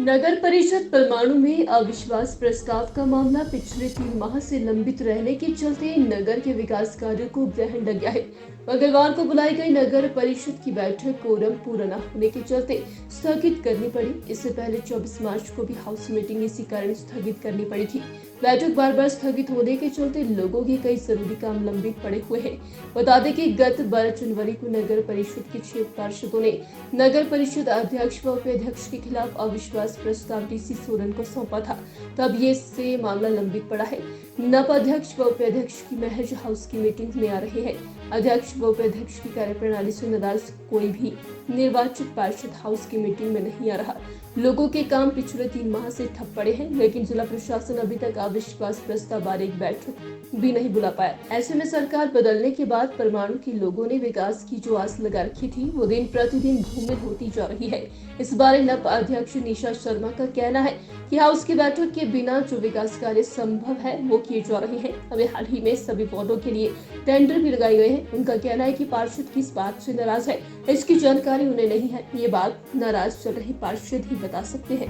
नगर परिषद परमाणु में अविश्वास प्रस्ताव का मामला पिछले 3 माह से लंबित रहने के चलते नगर के विकास कार्यों को ग्रहण लग गया है। मंगलवार को बुलाई गई नगर परिषद की बैठक कोरम पूरा न होने के चलते स्थगित करनी पड़ी। इससे पहले 24 मार्च को भी हाउस मीटिंग इसी कारण स्थगित करनी पड़ी थी। बैठक बार बार स्थगित होने के चलते लोगों के कई जरूरी काम लंबित पड़े हुए हैं। बता दें कि गत 12 जनवरी को नगर परिषद के 6 पार्षदों ने नगर परिषद अध्यक्ष व उपाध्यक्ष के खिलाफ अविश्वास प्रस्ताव डीसी सोलन को सौंपा था। तब ये से मामला लंबित पड़ा है। नव अध्यक्ष व उपाध्यक्ष की महज हाउस की मीटिंग में आ रहे हैं। अध्यक्ष व उपाध्यक्ष की कार्यप्रणाली से नाराज कोई भी निर्वाचित पार्षद हाउस की मीटिंग में नहीं आ रहा। लोगों के काम पिछले 3 माह से ठप पड़े हैं, लेकिन जिला प्रशासन अभी तक अविश्वास प्रस्ताव बारे एक बैठक भी नहीं बुला पाया। ऐसे में सरकार बदलने के बाद परमाणु के लोगों ने विकास की जो आस लगा रखी थी वो दिन प्रतिदिन धूमिल होती जा रही है। इस बारे नव अध्यक्ष निशा शर्मा का कहना है कि हाउस की बैठक के बिना जो विकास कार्य संभव है वो किए जा रहे हैं। अभी हाल ही में सभी वार्डों के लिए टेंडर भी लगाए गए हैं। उनका कहना है कि पार्षद किस बात से नाराज है, इसकी जानकारी उन्हें नहीं है। ये बात नाराज चल रहे पार्षद ही बता सकते हैं।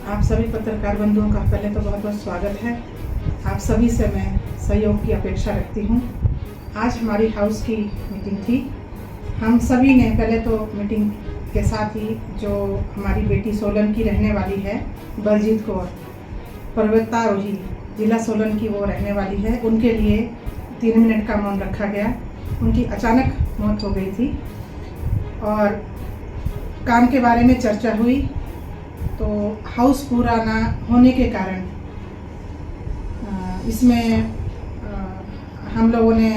आप सभी पत्रकार बंधुओं का पहले तो बहुत बहुत स्वागत है। आप सभी से मैं सहयोग की अपेक्षा रखती हूँ। आज हमारी हाउस की मीटिंग थी। हम सभी ने पहले तो मीटिंग के साथ ही जो हमारी बेटी सोलन की रहने वाली है बलजीत कौर, पर्वतारोही जिला सोलन की वो रहने वाली है, उनके लिए 3 मिनट का मौन रखा गया। उनकी अचानक मौत हो गई थी और काम के बारे में चर्चा हुई तो हाउस पूरा ना होने के कारण इसमें हम लोगों ने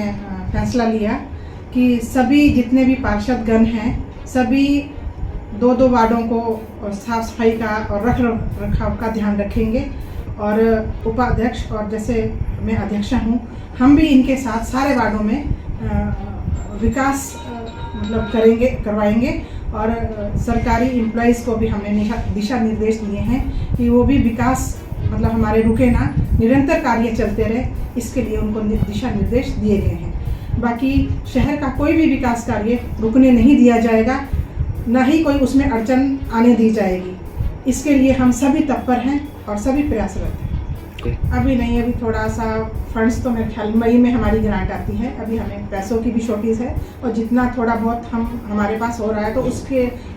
फैसला लिया कि सभी जितने भी पार्षदगण हैं सभी 2-2 वार्डों को साफ सफाई का और रख रखाव का ध्यान रखेंगे और उपाध्यक्ष और जैसे मैं अध्यक्ष हूँ हम भी इनके साथ सारे वार्डों में विकास करवाएंगे और सरकारी एम्प्लॉइज़ को भी हमने दिशा निर्देश दिए हैं कि वो भी विकास हमारे रुके ना, निरंतर कार्य चलते रहे, इसके लिए उनको दिशा निर्देश दिए गए हैं। बाकी शहर का कोई भी विकास कार्य रुकने नहीं दिया जाएगा, ना ही कोई उसमें अड़चन आने दी जाएगी। इसके लिए हम सभी तत्पर हैं और सभी प्रयासरत हैं। अभी नहीं, अभी थोड़ा सा फंड्स तो मेरे ख्याल मई में हमारी ग्रांट आती है। अभी हमें पैसों की भी शॉर्टेज है और जितना थोड़ा बहुत हमारे पास हो रहा है तो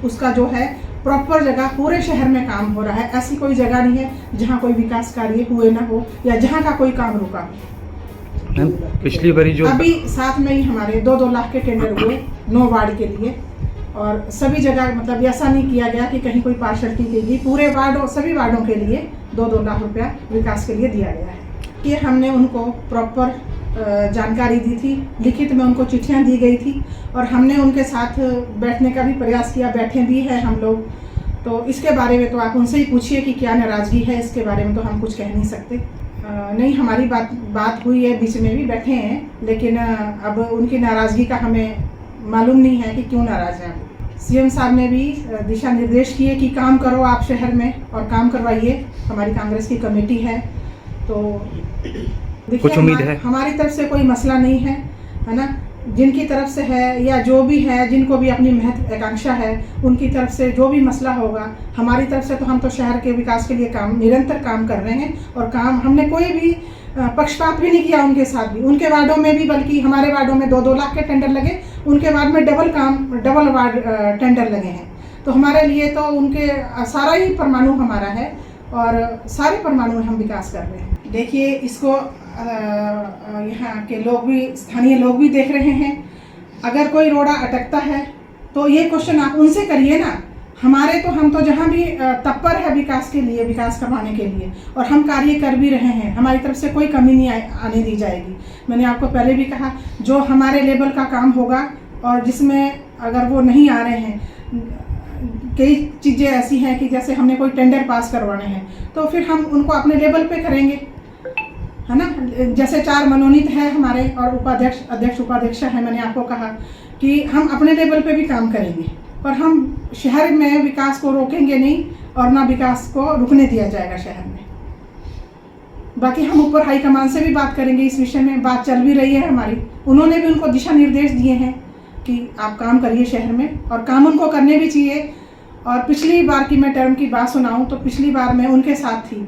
उसका जो है प्रॉपर जगह पूरे शहर में काम हो रहा है। ऐसी कोई जगह नहीं है जहाँ कोई विकास कार्य हुए ना हो या जहाँ का कोई काम रुका हो। पिछली बारी जो अभी साथ में ही हमारे 2-2 लाख के टेंडर हुए 9 वार्ड के लिए और सभी जगह ऐसा नहीं किया गया कि कहीं कोई पार्षद की गई, पूरे वार्ड और सभी वार्डों के लिए 2-2 लाख रुपया विकास के लिए दिया गया है। ये हमने उनको प्रॉपर जानकारी दी थी, लिखित में उनको चिट्ठियां दी गई थी और हमने उनके साथ बैठने का भी प्रयास किया, बैठे भी हैं हम लोग। तो इसके बारे में तो आप उनसे ही पूछिए कि क्या नाराज़गी है, इसके बारे में तो हम कुछ कह नहीं सकते। नहीं, हमारी बात हुई है, बीच में भी बैठे हैं, लेकिन अब उनकी नाराज़गी का हमें मालूम नहीं है कि क्यों नाराज़ हैं। सीएम साहब ने भी दिशा निर्देश किए कि काम करो आप शहर में और काम करवाइए। हमारी कांग्रेस की कमेटी है तो कुछ उम्मीद है। हमारी तरफ से कोई मसला नहीं है ना, जिनकी तरफ से है या जो भी है, जिनको भी अपनी महत्वाकांक्षा है, उनकी तरफ से जो भी मसला होगा, हमारी तरफ से तो हम तो शहर के विकास के लिए निरंतर काम कर रहे हैं और काम हमने कोई भी पक्षपात भी नहीं किया उनके साथ भी। उनके वार्डों में भी, बल्कि हमारे वार्डों में 2-2 लाख के टेंडर लगे, उनके वार्ड में डबल वार्ड टेंडर लगे हैं। तो हमारे लिए तो उनके सारा ही परमाणु हमारा है और सारे परमाणु में हम विकास कर रहे हैं। देखिए, इसको यहाँ के लोग भी, स्थानीय लोग भी देख रहे हैं। अगर कोई रोड़ा अटकता है तो ये क्वेश्चन आप उनसे करिए ना। हम तो जहाँ भी तत्पर है विकास के लिए, विकास करवाने के लिए, और हम कार्य कर भी रहे हैं। हमारी तरफ से कोई कमी नहीं आने दी जाएगी। मैंने आपको पहले भी कहा, जो हमारे लेवल का काम होगा और जिसमें अगर वो नहीं आ रहे हैं, कई चीज़ें ऐसी हैं कि जैसे हमने कोई टेंडर पास करवाने हैं तो फिर हम उनको अपने लेवल पे करेंगे, है ना। जैसे 4 मनोनीत है हमारे और उपाध्यक्ष, अध्यक्ष, उपाध्यक्ष है। मैंने आपको कहा कि हम अपने लेवल पे भी काम करेंगे और हम शहर में विकास को रोकेंगे नहीं और ना विकास को रुकने दिया जाएगा शहर में। बाकी हम ऊपर हाईकमान से भी बात करेंगे इस विषय में, बात चल भी रही है हमारी। उन्होंने भी उनको दिशा निर्देश दिए हैं कि आप काम करिए शहर में, और काम उनको करने भी चाहिए। और पिछली बार की मैं टर्म की बात सुनाऊं तो पिछली बार मैं उनके साथ थी,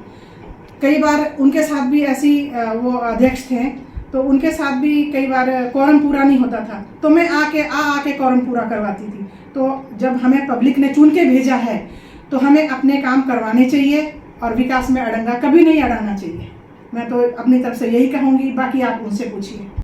कई बार उनके साथ भी ऐसी वो अध्यक्ष थे तो उनके साथ भी कई बार कोरम पूरा नहीं होता था तो मैं आके कोरम पूरा करवाती थी। तो जब हमें पब्लिक ने चुन के भेजा है तो हमें अपने काम करवाने चाहिए और विकास में अड़ंगा कभी नहीं अड़ाना चाहिए। मैं तो अपनी तरफ से यही कहूँगी, बाकी आप उनसे पूछिए।